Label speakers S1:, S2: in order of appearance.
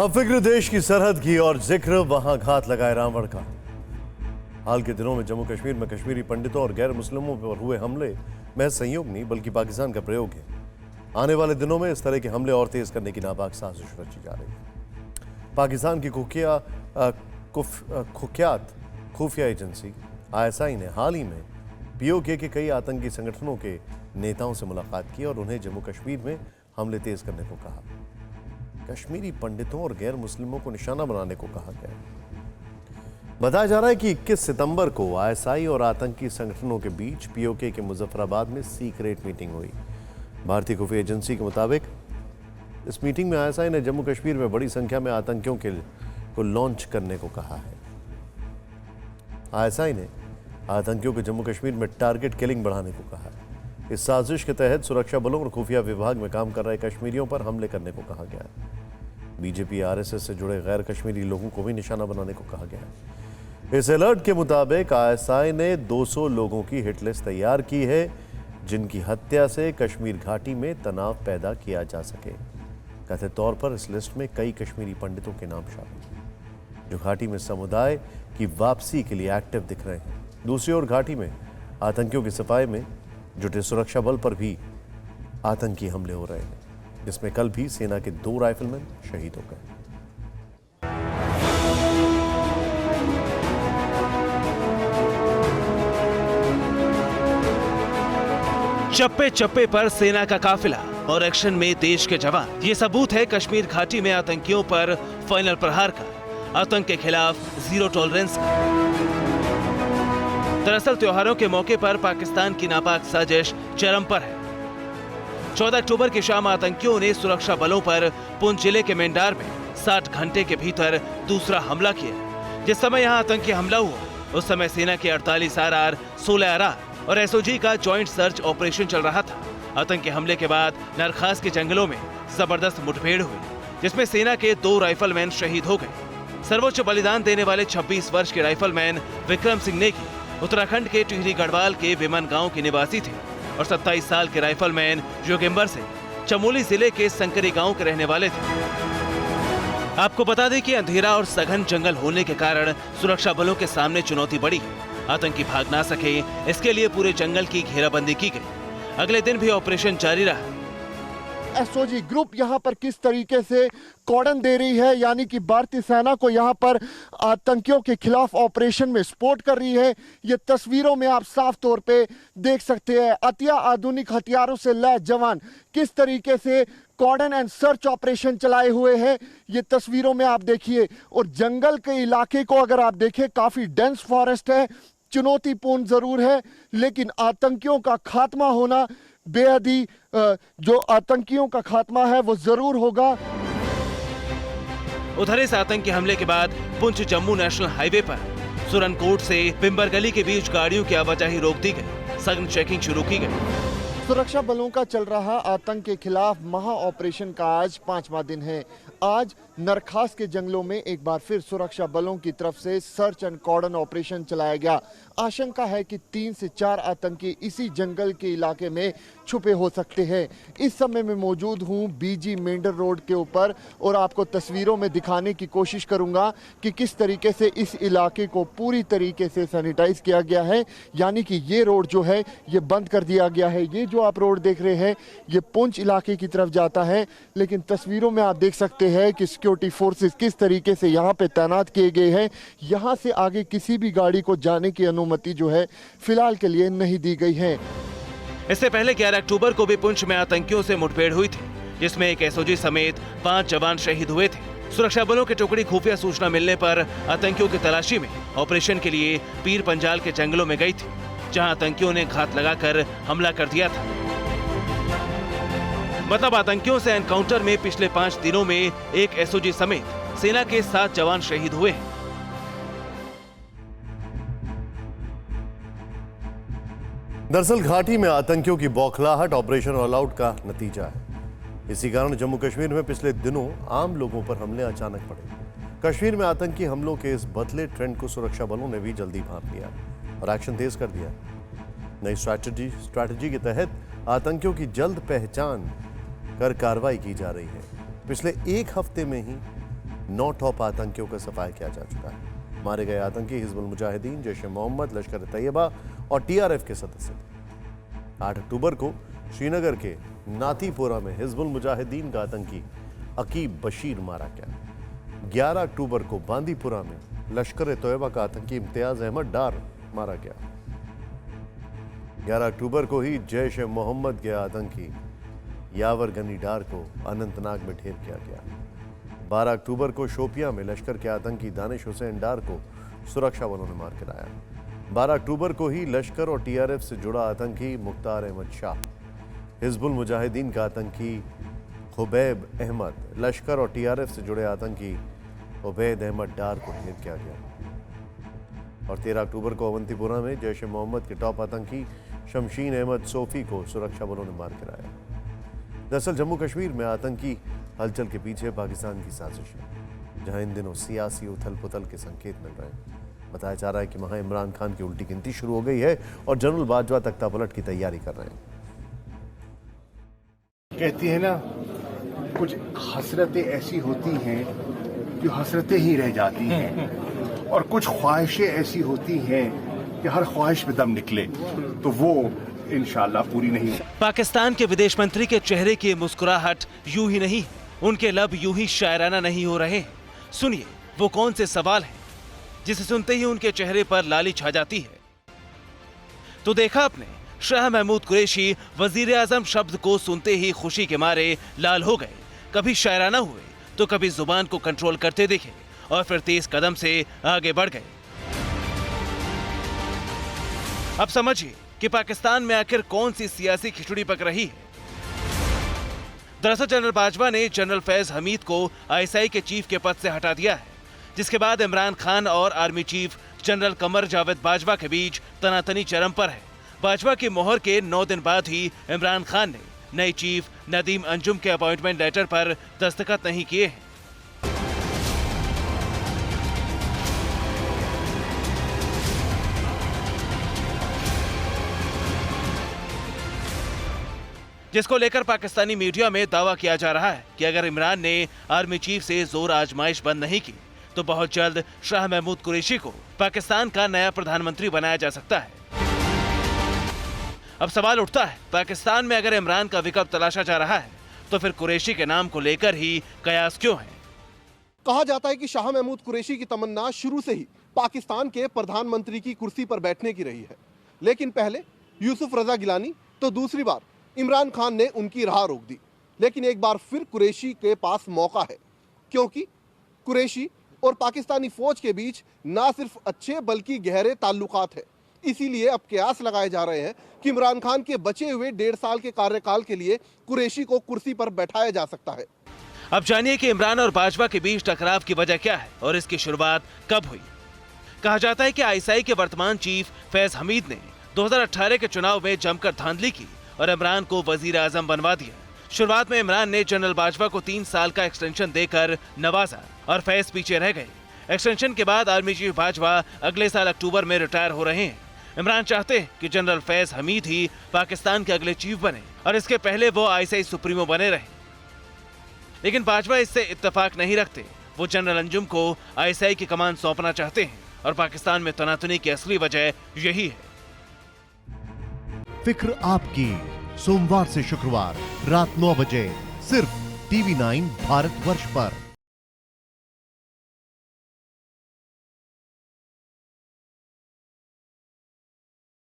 S1: अब फिक्र देश की सरहद की और जिक्र वहां घात लगाए रावण का। हाल के दिनों में जम्मू कश्मीर में कश्मीरी पंडितों और गैर मुस्लिमों पर हुए हमले महज संयोग नहीं बल्कि पाकिस्तान का प्रयोग है। आने वाले दिनों में इस तरह के हमले और तेज करने की नापाक साजिश रची जा रही है। पाकिस्तान की कुख्यात खुफिया एजेंसी ISI ने हाल ही में POK के कई आतंकी संगठनों के नेताओं से मुलाकात की और उन्हें जम्मू कश्मीर में हमले तेज करने को कहा। कश्मीरी पंडितों और गैर मुस्लिमों को निशाना बनाने को कहा गया। बताया जा रहा है कि 21 सितंबर को ISI और आतंकी संगठनों के बीच POK के मुजफ्फराबाद में सीक्रेट मीटिंग हुई। भारतीय खुफिया एजेंसी के मुताबिक इस मीटिंग में ISI ने जम्मू कश्मीर में बड़ी संख्या में आतंकियों को लॉन्च करने को कहा है। ISI ने आतंकियों को जम्मू कश्मीर में टारगेट किलिंग बढ़ाने को कहा है। इस साजिश के तहत सुरक्षा बलों और खुफिया विभाग में काम कर रहे कश्मीरियों पर हमले करने को कहा गया है। BJP RSS से जुड़े गैर कश्मीरी लोगों को भी निशाना बनाने को कहा गया है। इस अलर्ट के मुताबिक ISI ने 200 लोगों की हिट लिस्ट तैयार की है जिनकी हत्या से कश्मीर घाटी में तनाव पैदा किया जा सके। कथित तौर पर इस लिस्ट में कई कश्मीरी पंडितों के नाम शामिल हैं जो घाटी में समुदाय की वापसी के लिए एक्टिव दिख रहे हैं। दूसरी ओर घाटी में आतंकियों की सफाई में जुटे सुरक्षा बल पर भी आतंकी हमले हो रहे हैं, जिसमें कल भी सेना के 2 राइफलमैन शहीद हो गए।
S2: चप्पे चप्पे पर सेना का काफिला और एक्शन में देश के जवान, ये सबूत है कश्मीर घाटी में आतंकियों पर फाइनल प्रहार का, आतंक के खिलाफ जीरो टॉलरेंस का। दरअसल त्योहारों के मौके पर पाकिस्तान की नापाक साजिश चरम पर है। 14 अक्टूबर की शाम आतंकियों ने सुरक्षा बलों पर पुंछ जिले के मेंडार में 60 घंटे के भीतर दूसरा हमला किया। जिस समय यहां आतंकी हमला हुआ उस समय सेना के 48 RR, 16 RR और SOG का ज्वाइंट सर्च ऑपरेशन चल रहा था। आतंकी हमले के बाद नरखास के जंगलों में जबरदस्त मुठभेड़ हुई जिसमें सेना के 2 राइफलमैन शहीद हो गए। सर्वोच्च बलिदान देने वाले 26 वर्ष के राइफलमैन विक्रम सिंह नेगी उत्तराखंड के टिहरी गढ़वाल के विमन गांव के निवासी थे और 27 साल के राइफलमैन जोगिम्बर से चमोली जिले के संकरी गांव के रहने वाले थे। आपको बता दें कि अंधेरा और सघन जंगल होने के कारण सुरक्षा बलों के सामने चुनौती बढ़ी। आतंकी भाग ना सके इसके लिए पूरे जंगल की घेराबंदी की गई। अगले दिन भी ऑपरेशन जारी रहा।
S3: SOG ग्रुप यहाँ पर किस तरीके से कॉर्डन दे रही है, यानी कि भारतीय सेना को यहाँ पर आतंकियों के खिलाफ ऑपरेशन में सपोर्ट कर रही है। ये तस्वीरों में आप साफ तौर पे देख सकते हैं। अतिया आधुनिक हथियारों से लैस जवान किस तरीके से कॉर्डन एंड सर्च ऑपरेशन चलाए हुए हैं, ये तस्वीरों में आप देखिए। और जंगल के इलाके को अगर आप देखें, काफी डेंस फॉरेस्ट है, चुनौतीपूर्ण जरूर है, लेकिन आतंकियों का खात्मा होना बेहद ही जो आतंकियों का खात्मा है वो जरूर होगा।
S2: उधर इस आतंकी हमले के बाद पुंछ जम्मू नेशनल हाईवे पर सुरनकोट से बिम्बर गली के बीच गाड़ियों की आवाजाही रोक दी गई। सघन चेकिंग शुरू की गई।
S3: सुरक्षा बलों का चल रहा आतंक के खिलाफ महा ऑपरेशन का आज 5वां दिन है। आज नरखास के जंगलों में एक बार फिर सुरक्षा बलों की तरफ से सर्च एंड कॉर्डन ऑपरेशन चलाया गया। आशंका है कि 3 से 4 आतंकी इसी जंगल के इलाके में छुपे हो सकते हैं। इस समय मैं मौजूद हूं BG मेंढर रोड के ऊपर और आपको तस्वीरों में दिखाने की कोशिश करूंगा कि किस तरीके से इस इलाके को पूरी तरीके से सैनिटाइज किया गया है, यानी कि ये रोड जो है ये बंद कर दिया गया है। ये जो आप रोड देख रहे हैं ये पुंछ इलाके की तरफ जाता है, लेकिन तस्वीरों में आप देख सकते हैं कि सिक्योरिटी फोर्सेस किस तरीके से यहाँ पे तैनात किए गए हैं। यहाँ से आगे किसी भी गाड़ी को जाने की अनुमति जो है फिलहाल के लिए नहीं दी गई है।
S2: इससे पहले 11 अक्टूबर को भी पुंछ में आतंकियों से मुठभेड़ हुई थी जिसमें एक SOG समेत 5 जवान शहीद हुए थे। सुरक्षा बलों की टुकड़ी खुफिया सूचना मिलने पर आतंकियों की तलाशी में ऑपरेशन के लिए पीर पंजाल के जंगलों में गई थी, जहां आतंकियों ने घात लगाकर हमला कर दिया था। मतलब आतंकियों से एनकाउंटर में पिछले 5 दिनों में एक SOG समेत सेना के 7 जवान शहीद हुए हैं।
S1: दरअसल घाटी में आतंकियों की बौखलाहट ऑपरेशन ऑल आउट का नतीजा है। इसी कारण जम्मू कश्मीर में पिछले दिनों आम लोगों पर हमले अचानक पड़े। कश्मीर में आतंकी हमलों के इस बदले ट्रेंड को सुरक्षा बलों ने भी जल्दी भांप लिया और एक्शन तेज कर दिया। नई स्ट्रैटेजी के तहत आतंकियों की जल्द पहचान कर कार्रवाई की जा रही है। पिछले 1 हफ्ते में ही 9 टॉप आतंकियों का सफाया किया जा चुका है। मारे गए आतंकी हिजबुल मुजाहिदीन, जैश ए मोहम्मद, लश्कर तैयबा और टीआरएफ के सदस्य थे। 8 अक्टूबर को श्रीनगर के नाथीपुरा में हिजबुल मुजाहिदीन का आतंकी अकीब बशीर मारा गया। 11 अक्टूबर को बांदीपुरा में लश्कर तैयबा का आतंकी इम्तियाज अहमद डार मारा गया। 11 अक्टूबर को ही जैश ए मोहम्मद के आतंकी यावर गनी डार को अनंतनाग में ढेर किया गया। 12 अक्टूबर को शोपियां में लश्कर के आतंकी दानिश हुसैन डार को सुरक्षा बलों ने मार गिराया। 12 अक्टूबर को ही लश्कर और टीआरएफ से जुड़ा आतंकी मुख्तार अहमद शाह, हिजबुल मुजाहिदीन का आतंकी खुबैब अहमद, लश्कर और टीआरएफ से जुड़े आतंकी उबैद अहमद डार को ढेर किया गया। और 13 अक्टूबर को अवंतीपुरा में जैश ए मोहम्मद के टॉप आतंकी शमशीन अहमद सोफी को सुरक्षा बलों ने मार गिराया। दरअसल जम्मू कश्मीर में आतंकी हलचल के पीछे पाकिस्तान की साजिश है, जहां इन दिनों सियासी उथल पुथल के संकेत मिल रहे हैं। बताया जा रहा है कि वहां इमरान खान की उल्टी गिनती शुरू हो गई है और जनरल बाजवा तख्तापलट की तैयारी कर रहे हैं।
S4: कहती है ना, कुछ हसरतें ऐसी होती हैं जो हसरतें ही रह जाती हैं, और कुछ ख्वाहिशें ऐसी होती हैं कि हर ख्वाहिश में दम निकले, तो वो इंशाल्लाह पूरी नहीं।
S2: पाकिस्तान के विदेश मंत्री के चेहरे की मुस्कुराहट यूं ही नहीं, उनके लब यूं ही शायराना नहीं हो रहे। सुनिए वो कौन से सवाल हैं जिसे सुनते ही उनके चेहरे पर लाली छा जाती है। तो देखा आपने, शाह महमूद कुरैशी वजीर आजम शब्द को सुनते ही खुशी के मारे लाल हो गए। कभी शायराना हुए तो कभी जुबान को कंट्रोल करते दिखे और फिर तेज कदम से आगे बढ़ गए। अब समझिए कि पाकिस्तान में आखिर कौन सी सियासी खिचड़ी पक रही है। दरअसल जनरल बाजवा ने जनरल फैज हमीद को आईएसआई के चीफ के पद से हटा दिया है, जिसके बाद इमरान खान और army chief general Qamar Javed Bajwa के बीच तनातनी चरम पर है। बाजवा की मोहर के 9 दिन बाद ही इमरान खान ने नए चीफ नदीम अंजुम के अपॉइंटमेंट लेटर पर दस्तखत नहीं किए हैं। जिसको लेकर पाकिस्तानी मीडिया में दावा किया जा रहा है कि अगर इमरान ने आर्मी चीफ से जोर आजमाइश बंद नहीं की तो बहुत जल्द शाह महमूद कुरैशी को पाकिस्तान का नया प्रधानमंत्री बनाया जा सकता है। अब सवाल उठता है, पाकिस्तान में अगर इमरान का विकल्प तलाशा जा रहा है तो फिर कुरैशी के नाम को लेकर ही कयास क्यों है?
S5: कहा जाता है कि शाह महमूद कुरैशी की तमन्ना शुरू से ही पाकिस्तान के प्रधानमंत्री की कुर्सी पर बैठने की रही है, लेकिन पहले यूसुफ रजा गिलानी तो दूसरी बार इमरान खान ने उनकी राह रोक दी। लेकिन एक बार फिर कुरैशी के पास मौका है, क्योंकि कुरैशी और पाकिस्तानी फौज के बीच ना सिर्फ अच्छे बल्कि गहरे ताल्लुकात है। इसीलिए अब कयास लगाए जा रहे हैं कि इमरान खान के बचे हुए 1.5 साल के कार्यकाल के लिए कुरैशी को कुर्सी पर बैठाया जा सकता है।
S2: अब जानिए कि इमरान और बाजवा के बीच टकराव की वजह क्या है और इसकी शुरुआत कब हुई। कहा जाता है कि आईएसआई के वर्तमान चीफ फैज हमीद ने 2018 के चुनाव में जमकर धांधली की और इमरान को वजीर आजम बनवा दिया। शुरुआत में इमरान ने जनरल बाजवा को 3 साल का एक्सटेंशन देकर नवाजा और फैज पीछे रह गए। एक्सटेंशन के बाद आर्मी चीफ बाजवा अगले साल अक्टूबर में रिटायर हो रहे हैं। इमरान चाहते हैं कि जनरल फैज हमीद ही पाकिस्तान के अगले चीफ बने और इसके पहले वो आईएसआई सुप्रीमो बने रहे, लेकिन बाजवा इससे इत्तेफाक नहीं रखते। वो जनरल अंजुम को आईएसआई की कमान सौंपना चाहते हैं और पाकिस्तान में तनातनी की असली वजह यही है।
S6: फिक्र आपकी, सोमवार से शुक्रवार रात 9 बजे सिर्फ TV9 भारतवर्ष पर।